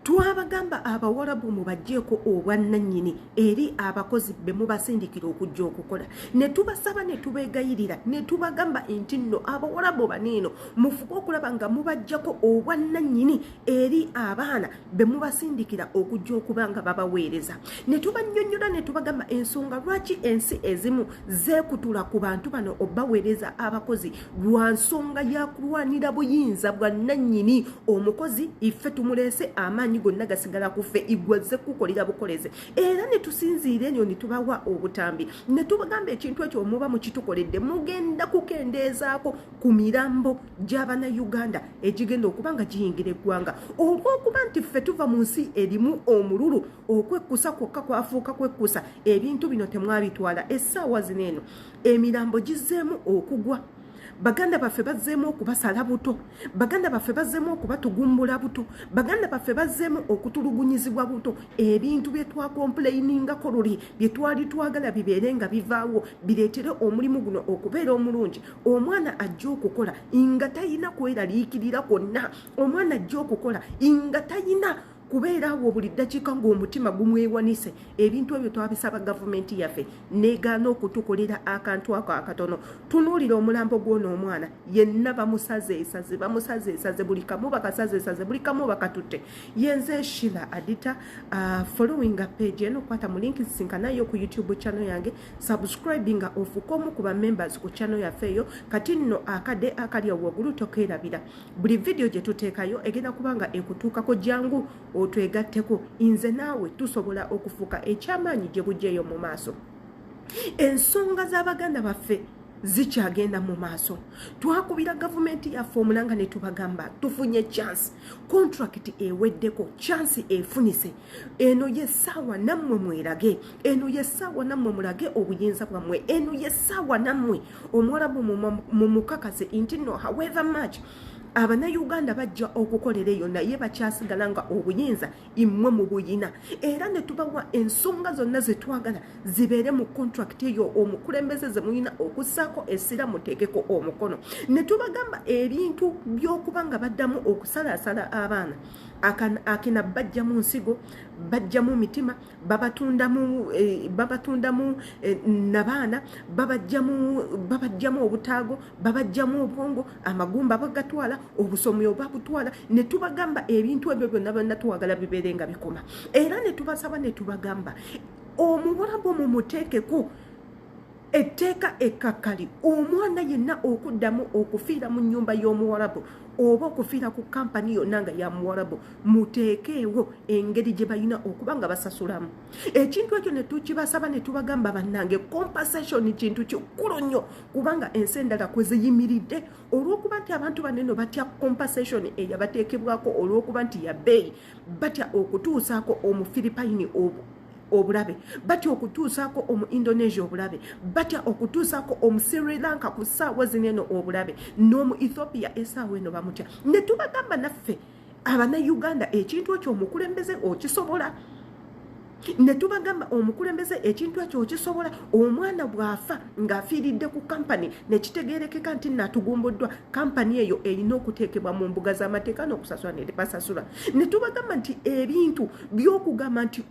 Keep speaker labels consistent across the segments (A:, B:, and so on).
A: twabagamba abawarabu mubajjeeko obwannannyini eri abakozi be mubasindikira okujja okukola ne tubasaba ne tubeegayirira ne tubagamba nti nno abawarabu baniino mufuke okulaba nga mubajjako obwannannyini eri abaana be mubasindikira okujja okuba nga babaweereza ne tubannyonnyola ne tubagamba ensonga lwaki ensi ezimu zeekutula ku bantu bano obbaweereza abakozi lwa nsonga ya kulwanira buyinza bwannannyini omukozi iffe tumuleese amaanyi gonna gasigala kuffe igwaze kukolera bukoleze era ne tusinziira enyo ne tubawa obutambi ne tubagamba ekintu ekyo muba mukitukoledde mugenda kukendeezaako ku mirambo gy'abana Uganda egigenda okuba nga giyingira eggwanga olw'okuba nti ffe tuva mu nsi erimu omululu okwekkusa kwokka kwafuuka kwekkusa ebintu bino temwabitwala essaawa zino eno emirambo gizzeemu okugwa baganda baffe bazzeemu okubasala buto baganda baffe bazzeemu okubatugumbula buto baganda baffe bazzeemu okutulugunyizibwa buto ebintu bye twakompleiningako luli bye twali twagala bibeere nga bivaawo bireetere omulimu guno okubeera omulungi omwana ajja okukola nga tayina kweraliikirira kwonna omwana ajja okukola nga tayina kubeeraawo buli ddakiika ng'omutima gumwewanise ebintu ebyo twabisaba gavumenti yaffe negaana okutukolera akantu ako akatono tunuulira omulambo gw'ono omwana yenna bamusazeesaze buli kamu bakasazeesaze buli kamu bakatutte yenze Shila Adita following page eno kwata mu link sinkanayo ku YouTube channel yange subscribing ofukomu ku ba members ku channel yaffe eyo kati nno akade akali waggulu tokeerabira buli video gye tuteekayo egenda kubanga ekutuukako jangu otwegatteko inze naawe tusobola okufuuka ekyamaanyi gye bujjeeyo mu maaso ensonga z'abaganda baffe zikyagenda mu maaso twakubira gavumenti yaffe omulanga ne tubagamba tufunye chance contract eweddeko chance efunise eno yessaawa nammwe mwerage eno yessaawa nammwe mulage obuyinza bwammwe eno yessaawa nammwe omuwarabu mumukakase nti no however much Abannayuganda bajja okukolera eyo naye bakyasigala nga obuyinza immwe mu buyina era ne tubawa ensonga zonna ze twagala zibeere mu contract eyo omukulembeze ze muyina okussaako essira muteekeko omukono ne tubagamba ebintu by'okuba nga baddamu okusalaasala abaana akina bajja mu nsigo bajja mu mitima babatundamu nabaana babajjamu obutaago babajjamu obwongo amagumba bagatwala obusomi obabutwala ne tubagamba ebintu ebyo byonna byonna twagala bibeere nga bikoma era ne tubasaba ne tubagamba omuwarabu mumuteekeko etteeka ekkakali omwana yenna okuddamu okufiira mu nnyumba y'omuwarabu oba okufiira ku kampani yonna nga ya muwarabu muteekeewo engeri gye balina okuba nga basasulamu ekintu ekyo ne tukibasaba ne tubagamba bannange compensation kintu kikulu nnyo kubanga ensi endala kwe ziyimiridde olw'okuba nti abantu baneno batya compensation eyabateekebwako olw'okuba nti ya bbeeyi batya okutuusaako omufiripayini obulabe batya okutuusaako omu Indonesia obulabe batya okutuusaako omu Sri Lanka ku ssaawa zineno obulabe n'omu Ethiopia essaawa eno bamutya ne tubagamba naffe Abannayuganda ekintu ekyo omukulembeze okisobola ne tubagamba omukulembeze ekintu ekyo okisobola omwana bw'afa ng'afiiridde ku kampani ne kitegeerekeka nti natugumbuddwa kampani eyo erina okuteekebwa mu mbuga z'amateeka n'okusasula ne tebasasula ne tubagamba nti ebintu by'okugamba nti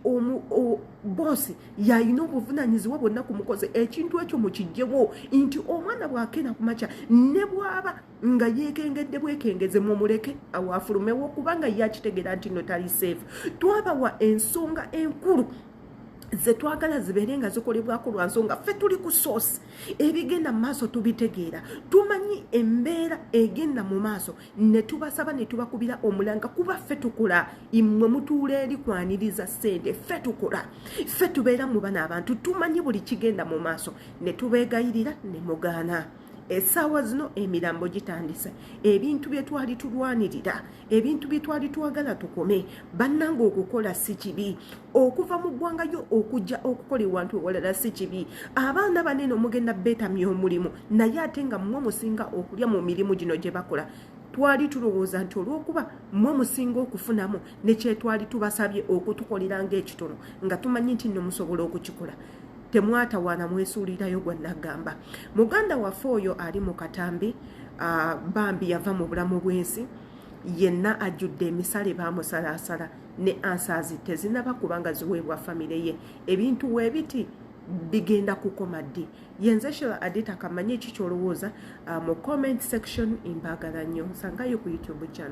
A: boosi yalina obuvunaanyizibwa bwonna ku mukozi ekintu ekyo mukijjewo nti omwana bw'akeera ku makya ne bw'aba nga yeekengedde bwekengeze mumuleke awafulumewo kubanga yakitegeera nti no tali safe twabawa ensonga enkulu ze twagala zibeere nga zikolebwako lwa nsonga ffe tuli ku source ebigenda mu maaso tubitegeera tumanyi embeera egenda mu maaso ne tubasaba ne tubakubira omulanga kuba ffe tukola immwe mutuula eri kwaniriza ssente ffe tukola ffe tubeera mu bana abantu tumanyi buli kigenda mu maaso ne tubeegayirira ne mugaana essaawa zino emirambo gitandise ebintu bye twali tulwanirira ebintu bye twali twagala tukome bannanga okukola si kibi okuva mu ggwangayo okujja okukola ewantu ewalala si kibi abaana banene omugenda beetamya omulimu naye ate nga mmwe musinga okulya mu mirimu gino gye bakola twali tulowooza nti olw'okuba mmwe musinga okufunamu ne kyetwali tubasabye okutukolera ng'ekitono nga tumanyi nti nno musobola okukikola temwatawaana mwesuulirayo gwa nagamba muganda waffe oyo ali mu katambi bambi yava mu bulamu bw'ensi yenna ajjudde emisale baamusalaasala ne ansaazi tezinaba kubanga ziweebwa famire ye ebintu weebiti bigenda kukoma ddi yenze Sheila Adita kamanyi eki kyolowooza mu comment section imbaagala nnyo nsangayo ku YouTube channel